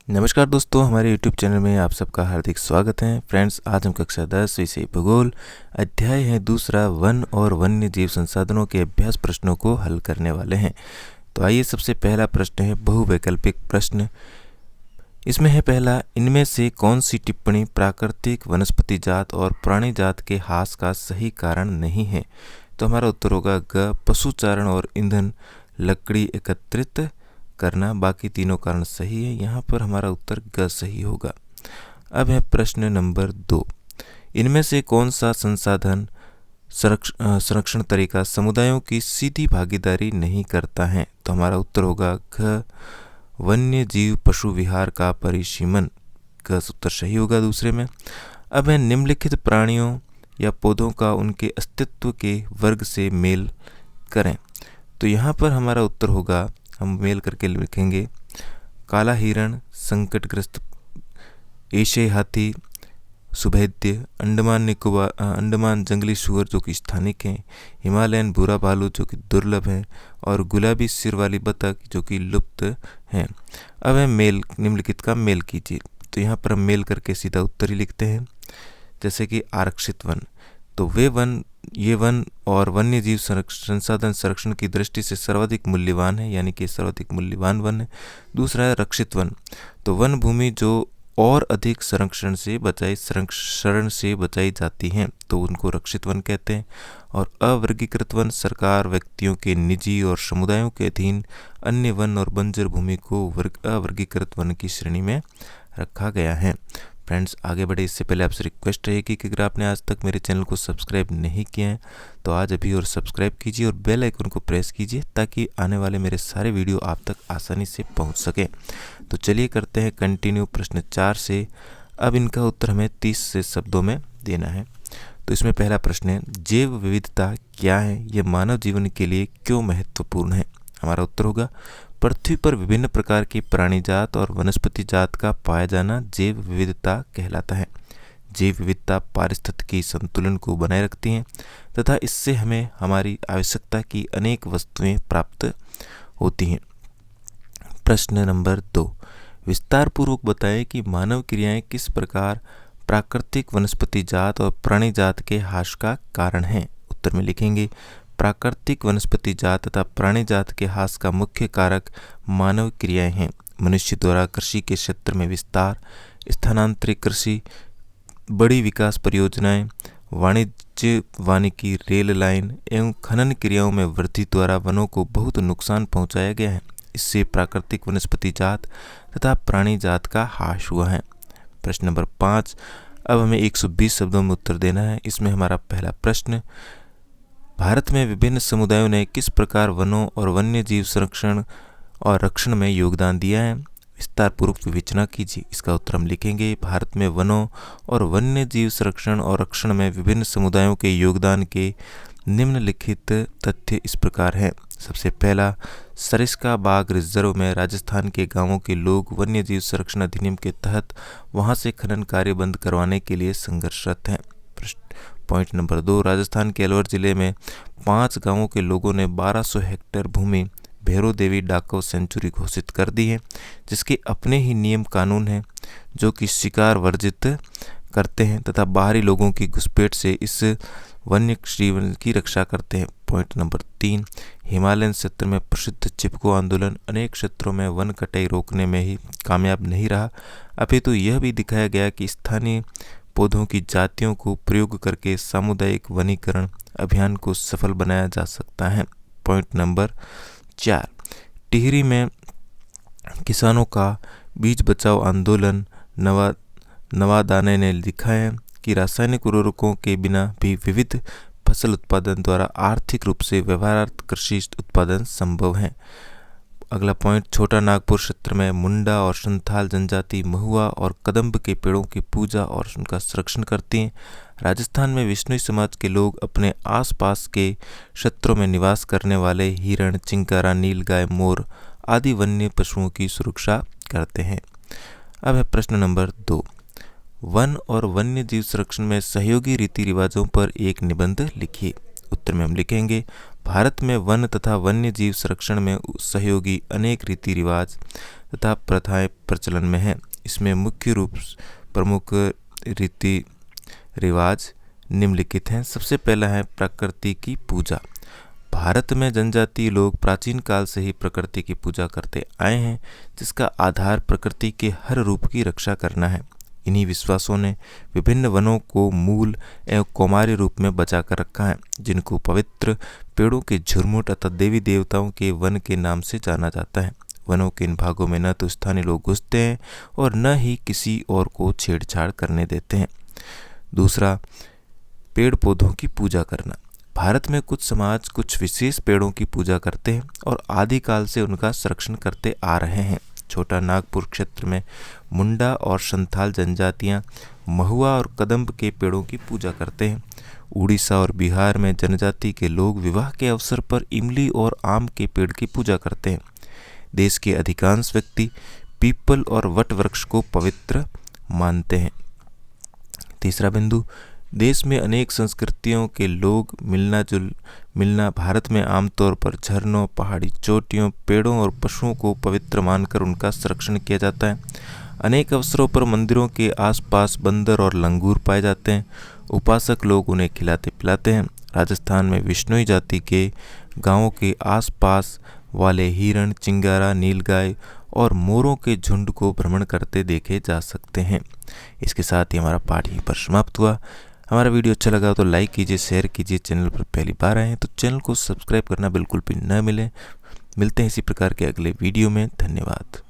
नमस्कार दोस्तों, हमारे YouTube चैनल में आप सबका हार्दिक स्वागत है। फ्रेंड्स, आज हम कक्षा 10 विषय भूगोल अध्याय है दूसरा वन और वन्य जीव संसाधनों के अभ्यास प्रश्नों को हल करने वाले हैं। तो आइए, सबसे पहला प्रश्न है बहुवैकल्पिक प्रश्न। इसमें है पहला, इनमें से कौन सी टिप्पणी प्राकृतिक वनस्पति जात और प्राणी जात के ह्रास का सही कारण नहीं है? तो हमारा उत्तर होगा ग, पशुचारण और ईंधन लकड़ी एकत्रित करना। बाकी तीनों कारण सही है, यहाँ पर हमारा उत्तर ग सही होगा। अब है प्रश्न नंबर 2, इनमें से कौन सा संसाधन संरक्षण तरीका समुदायों की सीधी भागीदारी नहीं करता है? तो हमारा उत्तर होगा घ, वन्य जीव पशु विहार का परिसीमन। ग उत्तर सही होगा दूसरे में। अब है निम्नलिखित प्राणियों या पौधों का उनके अस्तित्व के वर्ग से मेल करें। तो यहाँ पर हमारा उत्तर होगा, हम मेल करके लिखेंगे, काला हिरण, संकटग्रस्त एशियाई हाथी, सुभेद्य, अंडमान जंगली सुअर जो कि स्थानिक हैं, हिमालयन भूरा भालू जो कि दुर्लभ है, और गुलाबी सिर वाली बतख जो कि लुप्त हैं। अब है मेल, निम्नलिखित का मेल कीजिए। तो यहाँ पर हम मेल करके सीधा उत्तर ही लिखते हैं, जैसे कि आरक्षित वन। तो ये वन और वन्य जीव संसाधन संरक्षण की दृष्टि से सर्वाधिक मूल्यवान है, यानी कि सर्वाधिक मूल्यवान वन है। दूसरा है रक्षित वन। तो वन भूमि जो और अधिक शरण से बचाई जाती हैं, तो उनको रक्षित वन कहते हैं। और अवर्गीकृत वन सरकार, व्यक्तियों के निजी और समुदायों के अधीन अन्य वन और बंजर भूमि को अवर्गीकृत वन की श्रेणी में रखा गया है। फ्रेंड्स, आगे बढ़े इससे पहले आपसे रिक्वेस्ट रहेगी कि अगर आपने आज तक मेरे चैनल को सब्सक्राइब नहीं किया है तो आज अभी और सब्सक्राइब कीजिए और बेल आइकन को प्रेस कीजिए, ताकि आने वाले मेरे सारे वीडियो आप तक आसानी से पहुंच सके। तो चलिए करते हैं कंटिन्यू प्रश्न 4 से। अब इनका उत्तर हमें 30 से शब्दों में देना है। तो इसमें पहला प्रश्न है, जैव विविधता क्या है? यह मानव जीवन के लिए क्यों महत्वपूर्ण है? हमारा उत्तर होगा, पृथ्वी पर विभिन्न प्रकार की प्राणी जात और वनस्पति जात का पाया जाना जैव विविधता कहलाता है। जैव विविधता पारिस्थितिकी संतुलन को बनाए रखती हैं तथा इससे हमें हमारी आवश्यकता की अनेक वस्तुएं प्राप्त होती हैं। प्रश्न नंबर 2, विस्तार पूर्वक बताएं कि मानव क्रियाएं किस प्रकार प्राकृतिक वनस्पति जात और प्राणी जात के ह्रास का कारण हैं। उत्तर में लिखेंगे, प्राकृतिक वनस्पति जात तथा प्राणी जात के ह्रास का मुख्य कारक मानव क्रियाएं हैं। मनुष्य द्वारा कृषि के क्षेत्र में विस्तार, स्थानांतरित कृषि, बड़ी विकास परियोजनाएं, वाणिज्य वानिकी, रेल लाइन एवं खनन क्रियाओं में वृद्धि द्वारा वनों को बहुत नुकसान पहुंचाया गया है। इससे प्राकृतिक वनस्पति जात तथा प्राणी जात का ह्रास हुआ है। प्रश्न नंबर 5, अब हमें 120 शब्दों में उत्तर देना है। इसमें हमारा पहला प्रश्न, भारत में विभिन्न समुदायों ने किस प्रकार वनों और वन्य जीव संरक्षण और रक्षण में योगदान दिया है? विस्तार पूर्वक विवेचना कीजिए। इसका उत्तर हम लिखेंगे, भारत में वनों और वन्य जीव संरक्षण और रक्षण में विभिन्न समुदायों के योगदान के निम्नलिखित तथ्य इस प्रकार हैं। सबसे पहला, सरिस्का बाग रिजर्व में राजस्थान के गांवों के लोग वन्य जीव संरक्षण अधिनियम के तहत वहां से खनन कार्य बंद करवाने के लिए संघर्षरत हैं। पॉइंट नंबर 2, राजस्थान के अलवर जिले में 5 गांवों के लोगों ने 1200 हेक्टेयर भूमि भैरो देवी डाकव सेंचुरी घोषित कर दी है, जिसके अपने ही नियम कानून हैं जो कि शिकार वर्जित करते हैं तथा बाहरी लोगों की घुसपैठ से इस वन्य जीवन की रक्षा करते हैं। पॉइंट नंबर 3, हिमालयन क्षेत्र में प्रसिद्ध चिपको आंदोलन अनेक क्षेत्रों में वन कटाई रोकने में ही कामयाब नहीं रहा, अपितु यह भी दिखाया गया कि स्थानीय पौधों की जातियों को प्रयोग करके सामुदायिक वनीकरण अभियान को सफल बनाया जा सकता है। पॉइंट नंबर 4, टिहरी में किसानों का बीज बचाओ आंदोलन नवादाने ने लिखा है कि रासायनिक उर्वरकों के बिना भी विविध फसल उत्पादन द्वारा आर्थिक रूप से व्यवहार्य कृषि उत्पादन संभव है। अगला पॉइंट, छोटा नागपुर क्षेत्र में मुंडा और संथाल जनजाति महुआ और कदम्ब के पेड़ों की पूजा और उनका संरक्षण करती हैं। राजस्थान में विश्नोई समाज के लोग अपने आसपास के क्षेत्रों में निवास करने वाले हिरण, चिंकारा, नीलगाय, मोर आदि वन्य पशुओं की सुरक्षा करते हैं। अब है प्रश्न नंबर 2, वन और वन्य जीव संरक्षण में सहयोगी रीति रिवाजों पर एक निबंध लिखिए। उत्तर में हम लिखेंगे, भारत में वन तथा वन्य जीव संरक्षण में सहयोगी अनेक रीति रिवाज तथा प्रथाएं प्रचलन में हैं। इसमें मुख्य रूप प्रमुख रीति रिवाज निम्नलिखित हैं। सबसे पहला है प्रकृति की पूजा। भारत में जनजातीय लोग प्राचीन काल से ही प्रकृति की पूजा करते आए हैं, जिसका आधार प्रकृति के हर रूप की रक्षा करना है। इन्हीं विश्वासों ने विभिन्न वनों को मूल एवं कौमार्य रूप में बचा कर रखा है, जिनको पवित्र पेड़ों के झुरमुट अथवा देवी देवताओं के वन के नाम से जाना जाता है। वनों के इन भागों में न तो स्थानीय लोग घुसते हैं और न ही किसी और को छेड़छाड़ करने देते हैं। दूसरा, पेड़ पौधों की पूजा करना। भारत में कुछ समाज कुछ विशेष पेड़ों की पूजा करते हैं और आदिकाल से उनका संरक्षण करते आ रहे हैं। छोटा नागपुर क्षेत्र में मुंडा और संथाल जनजातियां महुआ और कदम्ब के पेड़ों की पूजा करते हैं। उड़ीसा और बिहार में जनजाति के लोग विवाह के अवसर पर इमली और आम के पेड़ की पूजा करते हैं। देश के अधिकांश व्यक्ति पीपल और वट वृक्ष को पवित्र मानते हैं। तीसरा बिंदु, देश में अनेक संस्कृतियों के लोग मिलना भारत में आमतौर पर झरनों, पहाड़ी चोटियों, पेड़ों और पशुओं को पवित्र मानकर उनका संरक्षण किया जाता है। अनेक अवसरों पर मंदिरों के आसपास बंदर और लंगूर पाए जाते हैं। उपासक लोग उन्हें खिलाते पिलाते हैं। राजस्थान में विश्नोई जाति के गांवों के आसपास वाले हिरण, चिंगारा, नीलगाय और मोरों के झुंड को भ्रमण करते देखे जा सकते हैं। इसके साथ ही हमारा पाठ यहीं पर समाप्त हुआ। हमारा वीडियो अच्छा लगा तो लाइक कीजिए, शेयर कीजिए। चैनल पर पहली बार आए हैं तो चैनल को सब्सक्राइब करना बिल्कुल भी न मिलते हैं इसी प्रकार के अगले वीडियो में। धन्यवाद।